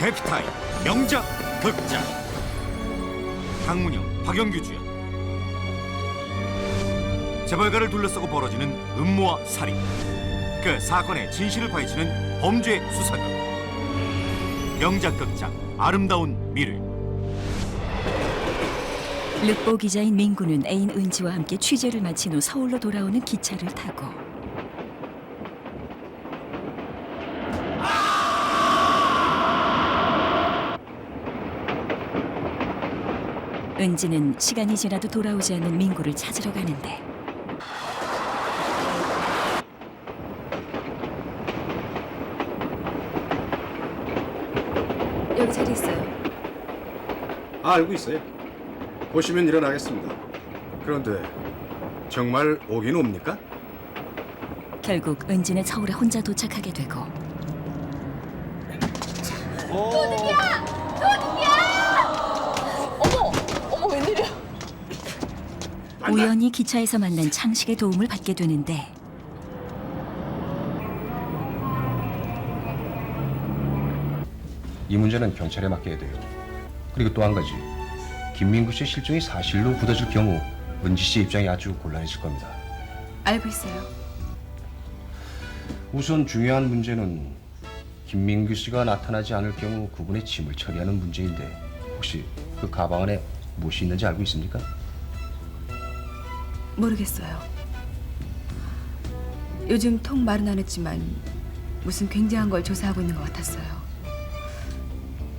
해피타임 명작 극장. 강문영, 박영규 주연. 재벌가를 둘러싸고 벌어지는 음모와 살인, 그 사건의 진실을 파헤치는 범죄 수사극. 명작 극장 아름다운 미래. 르뽀 기자인 민구는 애인 은지와 함께 취재를 마친 후 서울로 돌아오는 기차를 타고 은지는 시간이 지나도 돌아오지 않는 민구를 찾으러 가는데 여기 자리 있어요. 알고 있어요. 보시면 일어나겠습니다. 그런데 정말 오긴 옵니까? 결국 은지는 서울에 혼자 도착하게 되고 도둑이야! 어머 웬일이야? 우연히 기차에서 만난 창식의 도움을 받게 되는데 이 문제는 경찰에 맡겨야 돼요. 그리고 또 한 가지, 김민구 씨 실종이 사실로 굳어질 경우 은지 씨 입장이 아주 곤란해질 겁니다. 알고 있어요. 우선 중요한 문제는 김민구 씨가 나타나지 않을 경우 그분의 짐을 처리하는 문제인데 혹시 그 가방 안에 무엇이 있는지 알고 있습니까? 모르겠어요. 요즘 통 말은 안 했지만 무슨 굉장한 걸 조사하고 있는 것 같았어요.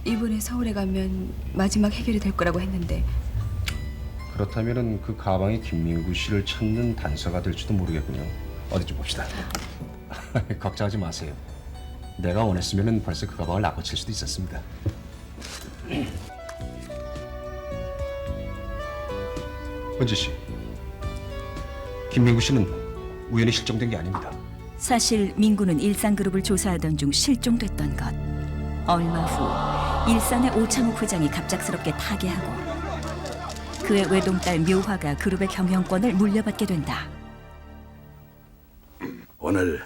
이번에 서울에 가면 마지막 해결이 될 거라고 했는데 그렇다면 그 가방이 김민구 씨를 찾는 단서가 될지도 모르겠군요. 어디 좀 봅시다. 걱정하지 마세요. 내가 원했으면 벌써 그 가방을 낚아챌 수도 있었습니다. 은지 씨, 김민구 씨는 우연히 실종된 게 아닙니다. 사실 민구는 일산그룹을 조사하던 중 실종됐던 것. 얼마 후 일산의 오창욱 회장이 갑작스럽게 타계하고 그의 외동딸 묘화가 그룹의 경영권을 물려받게 된다. 오늘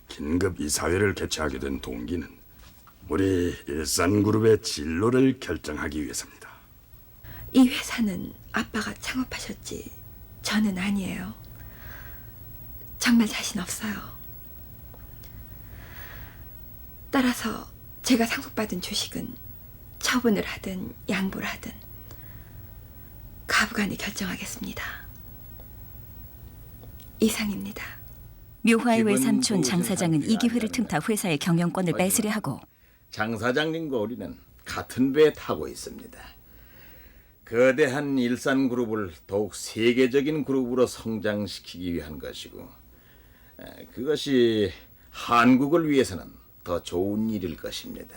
긴급 이사회를 개최하게 된 동기는 우리 일산그룹의 진로를 결정하기 위해서입니다. 이 회사는 아빠가 창업하셨지 저는 아니에요. 정말 자신 없어요. 따라서 제가 상속받은 주식은 처분을 하든 양보를 하든 가부간에 결정하겠습니다. 이상입니다. 묘화의 기분 외삼촌 장 좋으신 사장은 이 상태가 기회를 틈타 회사의 경영권을 뺏으려 하고 장 사장님과 우리는 같은 배에 타고 있습니다. 거대한 일산그룹을 더욱 세계적인 그룹으로 성장시키기 위한 것이고 그것이 한국을 위해서는 더 좋은 일일 것입니다.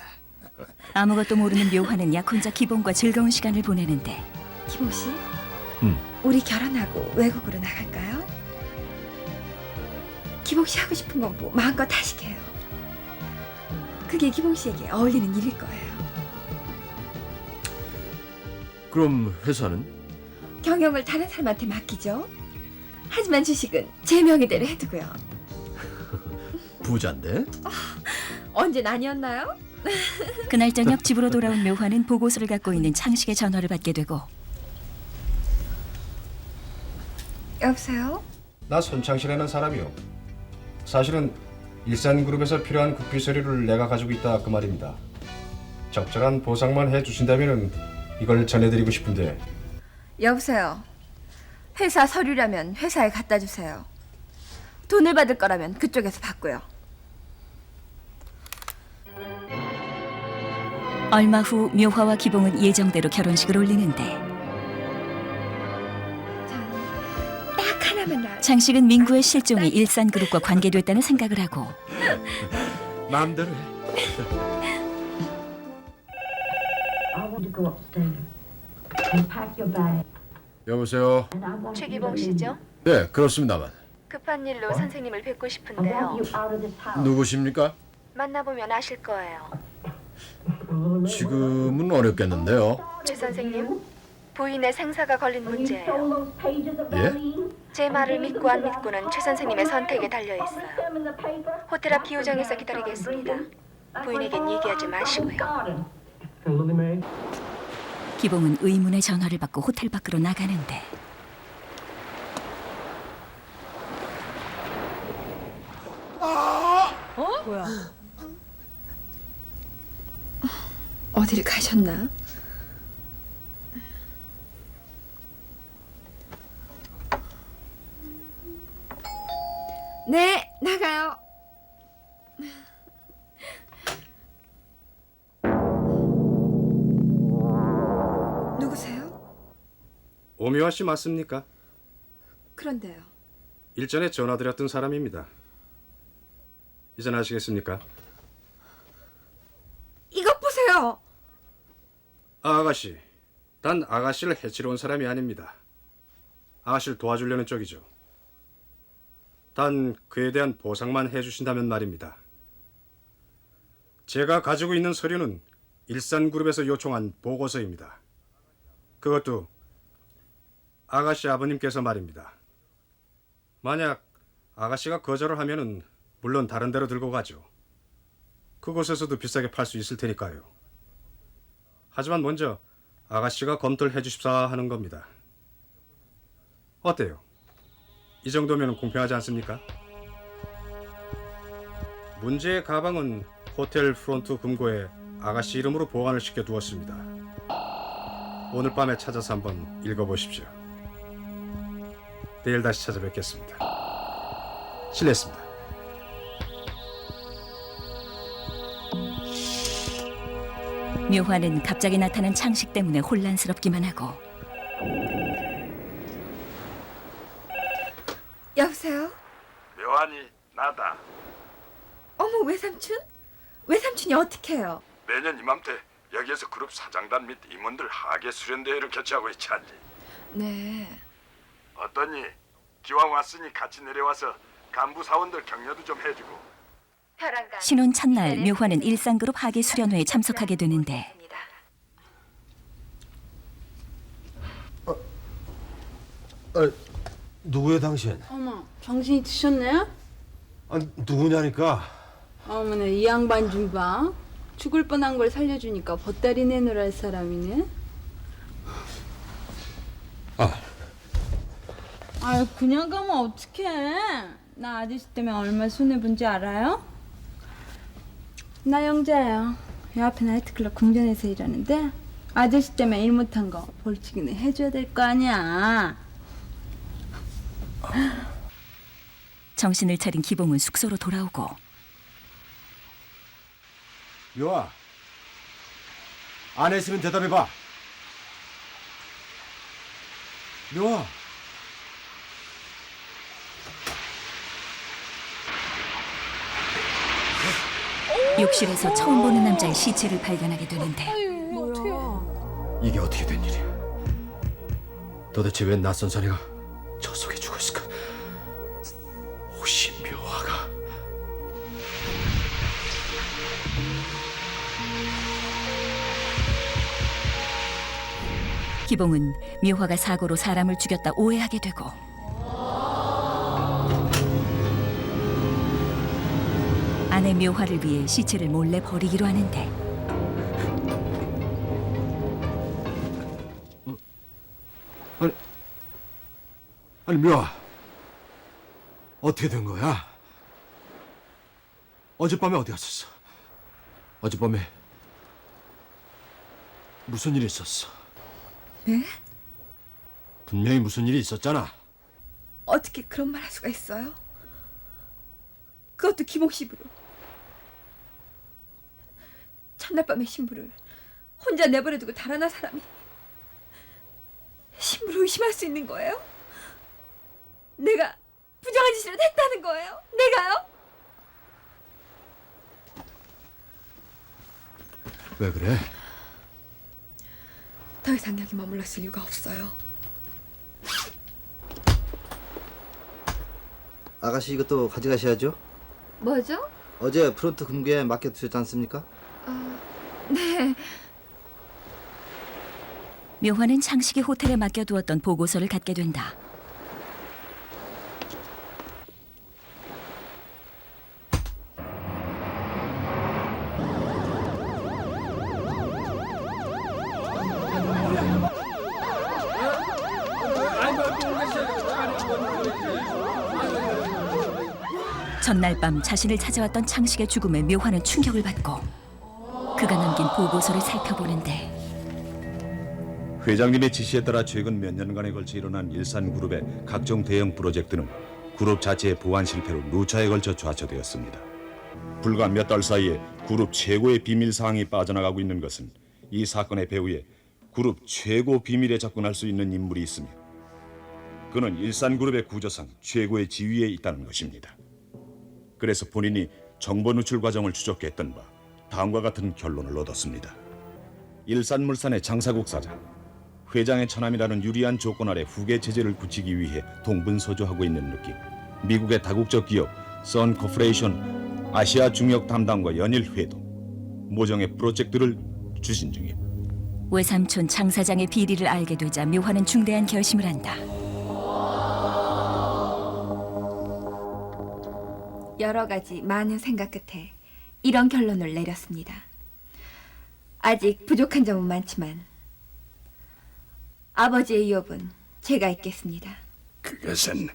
아무것도 모르는 묘화는 약혼자 기봉과 즐거운 시간을 보내는데 기봉 씨, 우리 결혼하고 외국으로 나갈까요? 기봉 씨 하고 싶은 건 뭐 마음껏 하시게요. 그게 기봉 씨에게 어울리는 일일 거예요. 그럼 회사는? 경영을 다른 사람한테 맡기죠. 하지만 주식은 제 명의대로 해두고요. 부자인데? 언젠 아니었나요? 그날 저녁 집으로 돌아온 묘화는 보고서를 갖고 있는 창식의 전화를 받게 되고 여보세요? 나 손창실이라는 사람이요. 사실은 일산그룹에서 필요한 국비 서류를 내가 가지고 있다 그 말입니다. 적절한 보상만 해주신다면 이걸 전해드리고 싶은데. 여보세요. 회사 서류라면 회사에 갖다 주세요. 돈을 받을 거라면 그쪽에서 받고요. 얼마 후 묘화와 기봉은 예정대로 결혼식을 올리는데 전 딱 하나만 나와요. 창식은 민구의 실종이 일산그룹과 관계됐다는 생각을 하고 마음대로 해. I want to go upstairs and pack your bag. 여보세요. And I want 최기봉 씨죠? 네, 그렇습니다만. 급한 일로 선생님을 뵙고 I 싶은데요. want you out of this house. 누구십니까? 만나보면 아실 거예요. 지금은 어렵겠는데요. 최 선생님, 부인의 생사가 걸린 You stole 문제예요. those pages of 예? Arlene. 제 말을 믿고 안 믿고는 최 선생님의 선택에 달려 있어요. Them in the paper. 호텔 앞 기호정에서 기다리겠습니다. 부인에겐 얘기하지 마시고요. 기봉은 의문의 전화를 받고 호텔 밖으로 나가는데 어디를 가셨나? 네, 나가요. 누구세요? 오미화 씨 맞습니까? 그런데요. 일전에 전화드렸던 사람입니다. 이젠 아시겠습니까? 이것 보세요. 아가씨, 단 아가씨를 해치러 온 사람이 아닙니다. 아가씨를 도와주려는 쪽이죠. 단 그에 대한 보상만 해주신다면 말입니다. 제가 가지고 있는 서류는 일산그룹에서 요청한 보고서입니다. 그것도 아가씨 아버님께서 말입니다. 만약 아가씨가 거절을 하면은 물론 다른 데로 들고 가죠. 그곳에서도 비싸게 팔 수 있을 테니까요. 하지만 먼저 아가씨가 검토를 해주십사 하는 겁니다. 어때요? 이 정도면 공평하지 않습니까? 문제의 가방은 호텔 프론트 금고에 아가씨 이름으로 보관을 시켜두었습니다. 오늘 밤에 찾아서 한번 읽어보십시오. 내일 다시 찾아뵙겠습니다. 실례했습니다. 묘화는 갑자기 나타난 창식 때문에 혼란스럽기만 하고 여보세요? 묘한이 나다. 어머, 외삼촌? 외삼촌이 어떻게 해요? 매년 이맘때 여기에서 그룹 사장단 및 임원들 하계 수련대회를 개최하고 있지 않니? 네. 어떠니? 기왕 왔으니 같이 내려와서 간부 사원들 격려도 좀 해주고. 신혼 첫날 묘화는 일산그룹 하계 수련회에 참석하게 되는데 누구야 당신? 어머, 정신이 드셨네? 아, 누구냐니까? 어머나, 이 양반 좀 봐. 죽을 뻔한 걸 살려주니까 보따리 내놓으라 할 사람이네. 아유, 그냥 가면 어떡해. 나 아저씨 때문에 얼마 손해본지 알아요? 나 영자예요. 요 앞에 나이트클럽 궁전에서 일하는데 아저씨 때문에 일 못한 거 벌칙이는 해줘야 될 거 아니야. 정신을 차린 기봉은 숙소로 돌아오고 묘아, 안에 있으면 대답해봐. 묘아. 욕실에서 처음 보는 남자의 시체를 발견하게 되는데 이게 어떻게 된 일이야? 도대체 왜 낯선 사내가 저 속에 죽어 있을까? 혹시 묘아가? 기봉은 묘화가 사고로 사람을 죽였다 오해하게 되고 아내 묘화를 위해 시체를 몰래 버리기로 하는데 아니 묘아, 어떻게 된 거야? 어젯밤에 어디 갔었어? 어젯밤에 무슨 일이 있었어? 네? 분명히 무슨 일이 있었잖아. 어떻게 그런 말 할 수가 있어요? 그것도 기목십으로. 첫날 밤에 신부를 혼자 내버려두고 달아난 사람이 신부를 의심할 수 있는 거예요? 내가 부정한 짓을 했다는 거예요? 내가요? 왜 그래? 더 이상 여기 머물렀을 이유가 없어요. 아가씨 이것도 가져가셔야죠. 뭐죠? 어제 프론트 금고에 맡겨두셨지 않습니까? 네. 묘화는 창식이 호텔에 맡겨두었던 보고서를 갖게 된다. 전날 밤 자신을 찾아왔던 창식의 죽음에 묘화는 충격을 받고 그가 남긴 보고서를 살펴보는데 회장님의 지시에 따라 최근 몇 년간에 걸쳐 일어난 일산그룹의 각종 대형 프로젝트는 그룹 자체의 보안 실패로 누차에 걸쳐 좌초되었습니다. 불과 몇 달 사이에 그룹 최고의 비밀 사항이 빠져나가고 있는 것은 이 사건의 배후에 그룹 최고 비밀에 접근할 수 있는 인물이 있으며 그는 일산그룹의 구조상 최고의 지위에 있다는 것입니다. 그래서 본인이 정보 누출 과정을 추적했던 바 다음과 같은 결론을 얻었습니다. 일산물산의 장사국 사장, 회장의 처남이라는 유리한 조건 아래 후계 체제를 굳히기 위해 동분서주하고 있는 느낌. 미국의 다국적 기업 선 코퍼레이션 아시아 중역 담당과 연일 회동, 모종의 프로젝트를 추진 중임. 외삼촌 장 사장의 비리를 알게 되자 묘화는 중대한 결심을 한다. 여러 가지 많은 생각 끝에 이런 결론을 내렸습니다. 아직 부족한 점은 많지만 아버지의 위협은 제가 있겠습니다. 그것은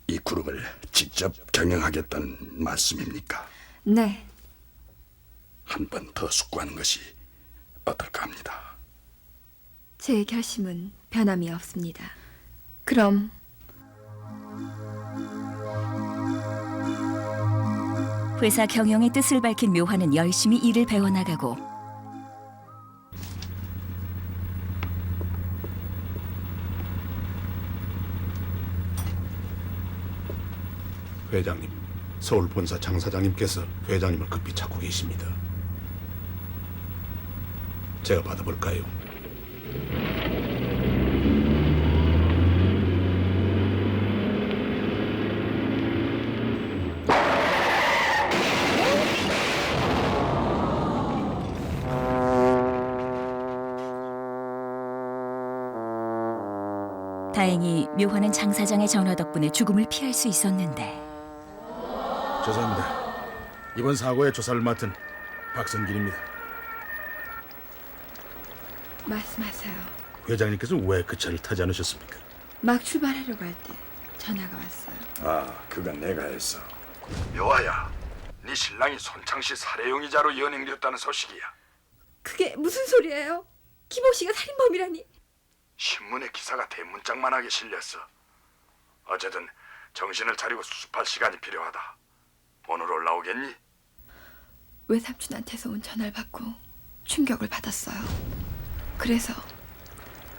이 그룹을 직접 경영하겠다는 말씀입니까? 네, 한 번 더 숙고하는 것이 어떨까 합니다. 제 결심은 변함이 없습니다. 그럼 회사 경영의 뜻을 밝힌 묘화는 열심히 일을 배워나가고 회장님, 서울 본사 장 사장님께서 회장님을 급히 찾고 계십니다. 제가 받아볼까요? 다행히 묘화는 장 사장의 전화 덕분에 죽음을 피할 수 있었는데 죄송합니다. 이번 사고의 조사를 맡은 박선길입니다. 말씀하세요. 회장님께서 왜 그 차를 타지 않으셨습니까? 막 출발하려고 할 때 전화가 왔어요. 아, 그건 내가 했어. 묘아야, 네 신랑이 손창씨 살해 용의자로 연행되었다는 소식이야. 그게 무슨 소리예요? 기복 씨가 살인범이라니. 신문에 기사가 대문짝만하게 실렸어. 어쨌든 정신을 차리고 수습할 시간이 필요하다. 오늘 올라오겠니? 외삼촌한테서 온 전화를 받고 충격을 받았어요. 그래서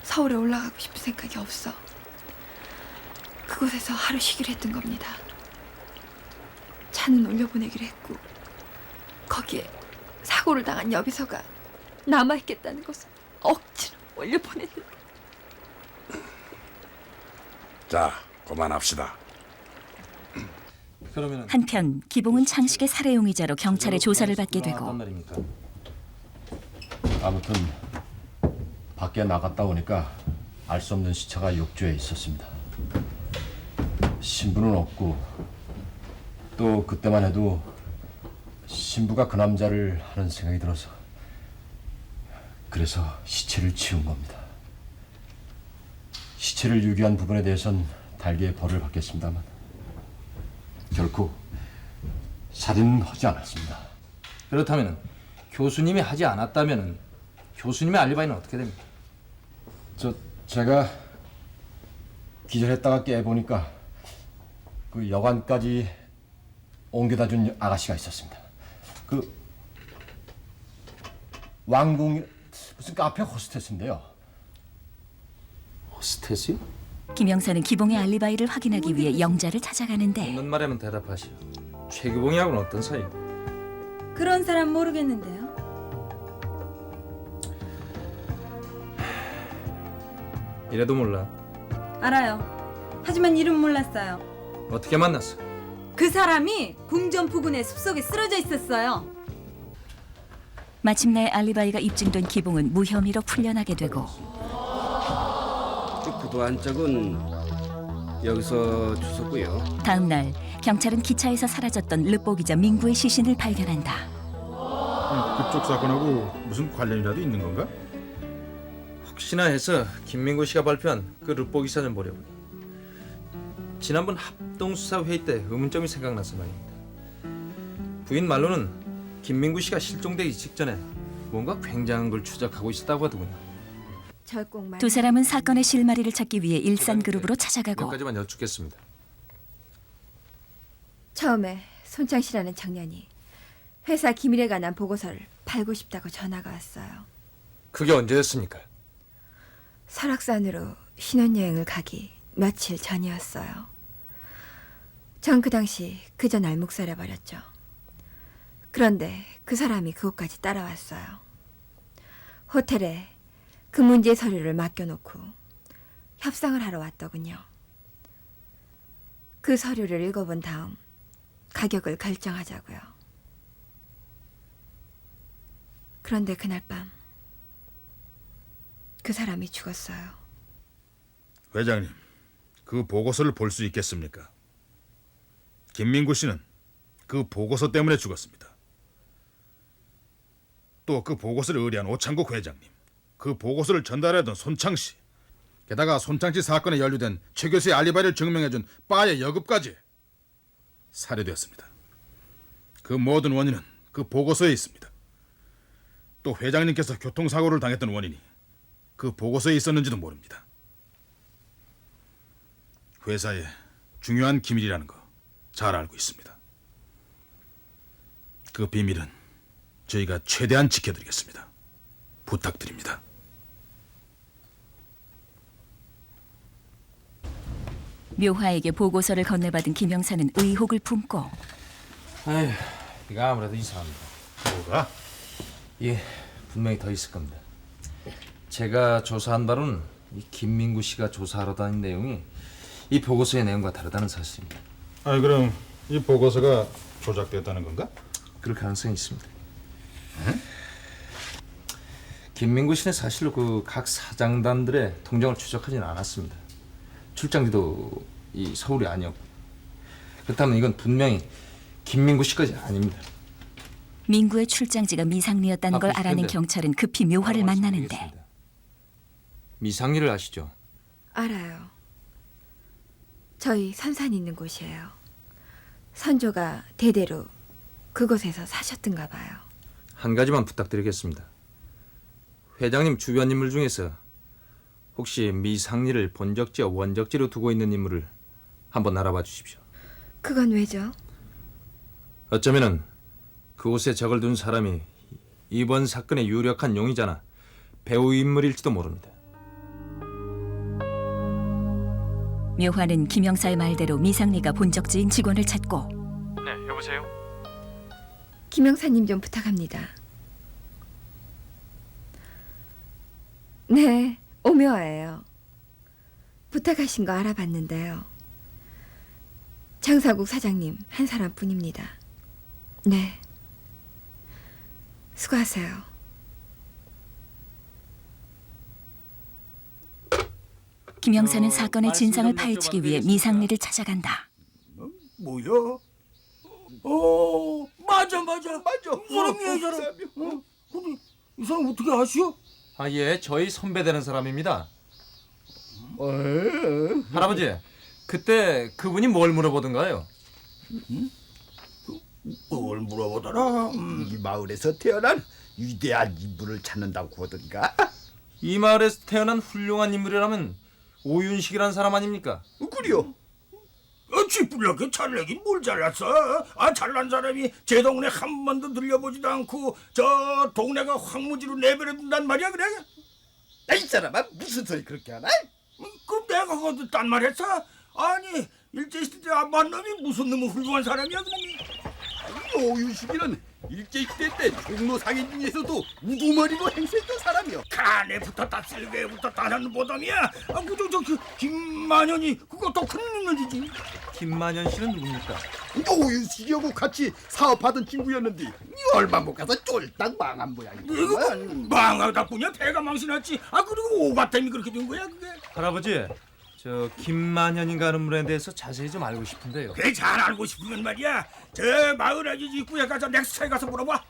서울에 올라가고 싶은 생각이 없어. 그곳에서 하루 쉬기로 했던 겁니다. 차는 올려보내기로 했고 거기에 사고를 당한 여비서가 남아있겠다는 것을 억지로 올려보냈는데. 자, 그만합시다. 한편 기봉은 창식의 살해 용의자로 경찰의 조사를 받게 되고 아무튼 밖에 나갔다 오니까 알 수 없는 시체가 욕조에 있었습니다. 신부는 없고 또 그때만 해도 신부가 그 남자를 하는 생각이 들어서 그래서 시체를 치운 겁니다. 시체를 유기한 부분에 대해선 달게 벌을 받겠습니다만 결코 살인은 하지 않았습니다. 그렇다면 교수님이 하지 않았다면 교수님의 알리바이는 어떻게 됩니까? 제가 기절했다가 깨보니까 그 여관까지 옮겨다 준 아가씨가 있었습니다. 그 왕궁 무슨 카페 호스테스인데요. 호스테스요? 김영사는 기봉의 알리바이를 확인하기 위해 영자를 찾아가는데 묻는 말에는 대답하시오. 최규봉이하고는 어떤 사이요? 그런 사람 모르겠는데요. 이래도 몰라. 알아요. 하지만 이름 몰랐어요. 어떻게 만났어? 그 사람이 궁전 부근의 숲속에 쓰러져 있었어요. 마침내 알리바이가 입증된 기봉은 무혐의로 풀려나게 되고 구두 한 짝은 여기서 주웠고요. 다음 날 경찰은 기차에서 사라졌던 르뽀기자 민구의 시신을 발견한다. 그쪽 사건하고 무슨 관련이라도 있는 건가? 혹시나 해서 김민구 씨가 발표한 그 르뽀 기사 좀 보려고. 지난번 합동수사 회의 때 의문점이 생각나서 말입니다. 부인 말로는 김민구 씨가 실종되기 직전에 뭔가 굉장한 걸 추적하고 있었다고 하더군요. 두 사람은 사건의 실마리를 찾기 위해 일산그룹으로 찾아가고 몇 가지만 여쭙겠습니다. 처음에 손창 씨라는 청년이 회사 기밀에 관한 보고서를 팔고 싶다고 전화가 왔어요. 그게 언제였습니까? 설악산으로 신혼여행을 가기 며칠 전이었어요. 전 그 당시 그저 날 묵살해버렸죠. 그런데 그 사람이 그곳까지 따라왔어요. 호텔에 그 문제 서류를 맡겨놓고 협상을 하러 왔더군요. 그 서류를 읽어본 다음 가격을 결정하자고요. 그런데 그날 밤 그 사람이 죽었어요. 회장님, 그 보고서를 볼 수 있겠습니까? 김민구 씨는 그 보고서 때문에 죽었습니다. 또 그 보고서를 의뢰한 오창국 회장님, 그 보고서를 전달하던 손창 씨, 게다가 손창 씨 사건에 연루된 최 교수의 알리바이를 증명해준 바의 여급까지 살해되었습니다. 그 모든 원인은 그 보고서에 있습니다. 또 회장님께서 교통사고를 당했던 원인이 그 보고서에 있었는지도 모릅니다. 회사의 중요한 기밀이라는 거 잘 알고 있습니다. 그 비밀은 저희가 최대한 지켜드리겠습니다. 부탁드립니다. 묘화에게 보고서를 건네받은 김영사는 의혹을 품고 아휴, 이거 아무래도 이상합니다. 뭐가? 예, 분명히 더 있을 겁니다. 제가 조사한 바로는 이 김민구 씨가 조사하러 다닌 내용이 이 보고서의 내용과 다르다는 사실입니다. 아니 그럼 이 보고서가 조작됐다는 건가? 그럴 가능성이 있습니다. 김민구 씨는 사실로 그 각 사장단들의 통장을 추적하지는 않았습니다. 출장지도 이 서울이 아니었고, 그렇다면 이건 분명히 김민구 씨까지 아닙니다. 민구의 출장지가 미상리였다는 걸 알아낸 근데 경찰은 급히 묘화를 만나는데 미상리를 아시죠? 알아요. 저희 선산 있는 곳이에요. 선조가 대대로 그곳에서 사셨던가 봐요. 한 가지만 부탁드리겠습니다. 회장님 주변 인물 중에서 혹시 미상리를 본적지와 원적지로 두고 있는 인물을 한번 알아봐 주십시오. 그건 왜죠? 어쩌면은 그곳에 적을 둔 사람이 이번 사건의 유력한 용의자나 배후 인물일지도 모릅니다. 묘화는 김영사의 말대로 미상리가 본적지인 직원을 찾고 네, 여보세요? 김영사님 좀 부탁합니다. 네, 오묘화예요. 부탁하신 거 알아봤는데요. 장사국 사장님 한 사람뿐입니다. 네, 수고하세요. 김영사는 사건의 진상을 파헤치기 위해 미상리를 찾아간다. 뭐야? 맞아. 사람이야 이 사람. 근데 이 사람 어떻게 아시오? 아, 예, 저희 선배 되는 사람입니다. 할아버지, 그때 그분이 뭘 물어보던가요? 뭘 물어보더라? 이 마을에서 태어난 위대한 인물을 찾는다고 하던가? 이 마을에서 태어난 훌륭한 인물이라면 오윤식이라는 사람 아닙니까? 그래요. 쥐뿔나게 잘나긴 뭘 잘났어? 잘난 사람이 제 동네 한 번도 들려보지도 않고 저 동네가 황무지로 내버려둔단 말이야 그래? 이 사람아 무슨 소리 그렇게 하나? 그럼 내가 거기서 딴 말 했어? 아니 일제시대 아반 놈이 무슨 놈의 훌륭한 사람이야 그놈이? 오윤식이는 일제시대 때 종로 상인 중에서도 우두머리로 행세했던 사람이요. 간에 붙었다 쓸개에 붙었다 하는 보담이야. 그저 김만현이 그거 더 큰 인물이지. 김만현 씨는 누굽니까? 오윤식이하고 같이 사업하던 친구였는데 얼마 못 가서 쫄딱 망한 모양이구만. 망하다뿐이야 배가 망신했지. 그리고 오바템이 그렇게 된 거야 그게. 할아버지, 저 김만현인가 하는 분에 대해서 자세히 좀 알고 싶은데요. 그래 잘 알고 싶으면 말이야 저 마을 아기 입구에 가서 넥스차에 가서 물어봐.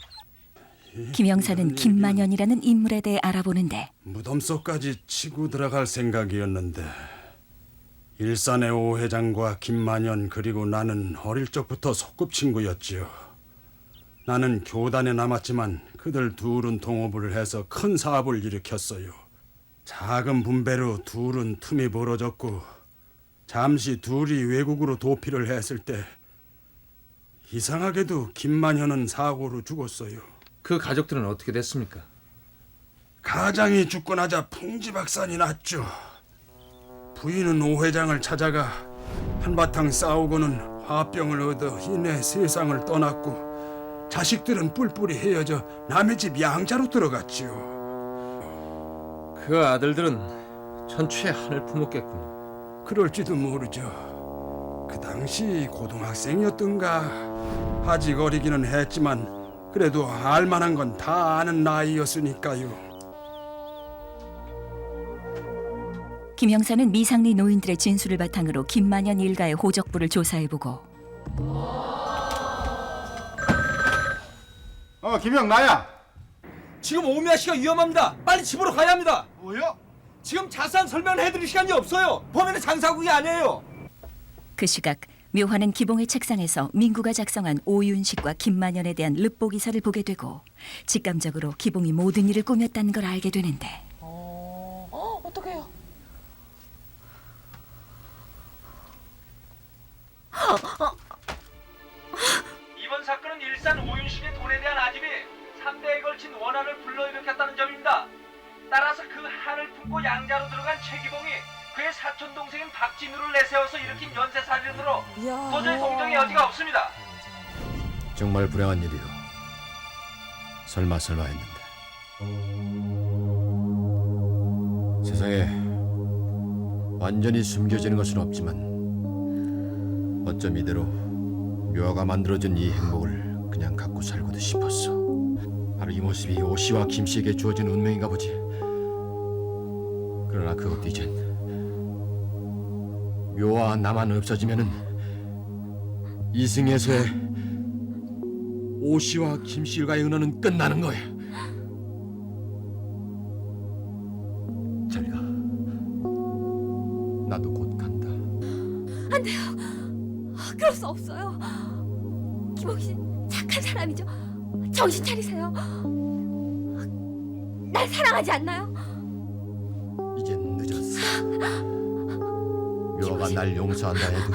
김영사는 김만현이라는 인물에 대해 알아보는데 무덤 속까지 치고 들어갈 생각이었는데 일산의 오 회장과 김만연 그리고 나는 어릴 적부터 소꿉친구였지요. 나는 교단에 남았지만 그들 둘은 동업을 해서 큰 사업을 일으켰어요. 작은 분배로 둘은 틈이 벌어졌고 잠시 둘이 외국으로 도피를 했을 때 이상하게도 김만현은 사고로 죽었어요. 그 가족들은 어떻게 됐습니까? 가장이 죽고 나자 풍지박산이 났죠. 부인은 오 회장을 찾아가 한바탕 싸우고는 화병을 얻어 이내 세상을 떠났고 자식들은 뿔뿔이 헤어져 남의 집 양자로 들어갔지요. 그 아들들은 천추의 한을 품었겠군요. 그럴지도 모르죠. 그 당시 고등학생이었던가 아직 어리기는 했지만 그래도 알만한 건 다 아는 나이였으니까요. 김 형사는 미상리 노인들의 진술을 바탕으로 김만연 일가의 호적부를 조사해보고 김형 나야. 지금 오미아 씨가 위험합니다. 빨리 집으로 가야 합니다. 뭐요? 지금 자세한 설명을 해드릴 시간이 없어요. 범인은 장사국이 아니에요. 그 시각 묘화는 기봉의 책상에서 민구가 작성한 오윤식과 김만연에 대한 릅보 기사를 보게 되고 직감적으로 기봉이 모든 일을 꾸몄다는 걸 알게 되는데 어떡해요? 이번 사건은 일산 오윤식의 돈에 대한 아집이 3대에 걸친 원한을 불러일으켰다는 점입니다. 따라서 그 한을 품고 양자로 들어간 최기봉이 그의 사촌 동생인 박진우를 내세워서 일으킨 연쇄살인으로 도저히 동정의 여지가 없습니다. 정말 불행한 일이요. 설마 했는데. 세상에 완전히 숨겨지는 것은 없지만 어쩜 이대로 묘화가 만들어준 이 행복을 그냥 갖고 살고도 싶었어. 바로 이 모습이 오 씨와 김 씨에게 주어진 운명인가 보지. 그러나 그것도 이젠 묘와 나만 없어지면은 이승에서의 오 씨와 김 씨와의 은어는 끝나는 거야. 잘 가. 나도 곧 간다. 안 돼요. 그럴 수 없어요. 김홍 씨 착한 사람이죠. 정신 차리세요. 날 사랑하지 않나요? 이젠 늦었어. 묘가 날 용서한다 해도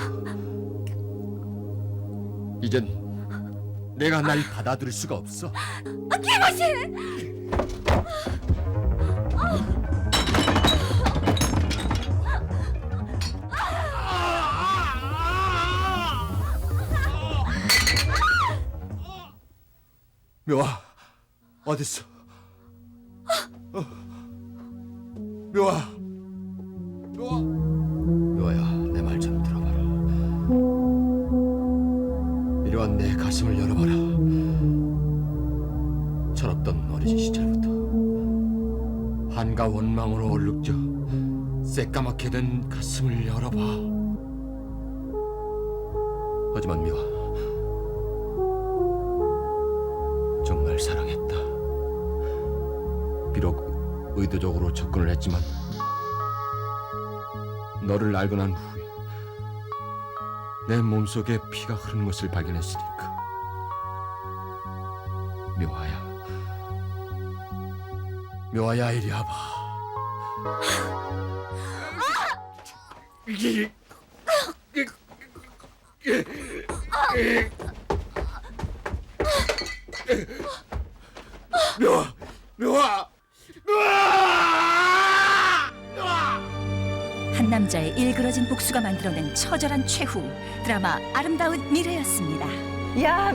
이젠 내가 날 받아들일 수가 없어. 김홍 씨! 묘아 어딨어? 묘아 묘아야 내 말 좀 들어봐라. 이리 와 내 가슴을 열어봐라. 철없던 어린 시절부터 한가 원망으로 얼룩져 새까맣게 된 가슴을 열어봐. 하지만 묘아 정말 사랑했다. 비록 의도적으로 접근을 했지만 너를 알고 난 후에 내 몸속에 피가 흐르는 것을 발견했으니까. 묘아야 이리 와봐. 묘아! 한 남자의 일그러진 복수가 만들어낸 처절한 최후 드라마 아름다운 미래였습니다. 야,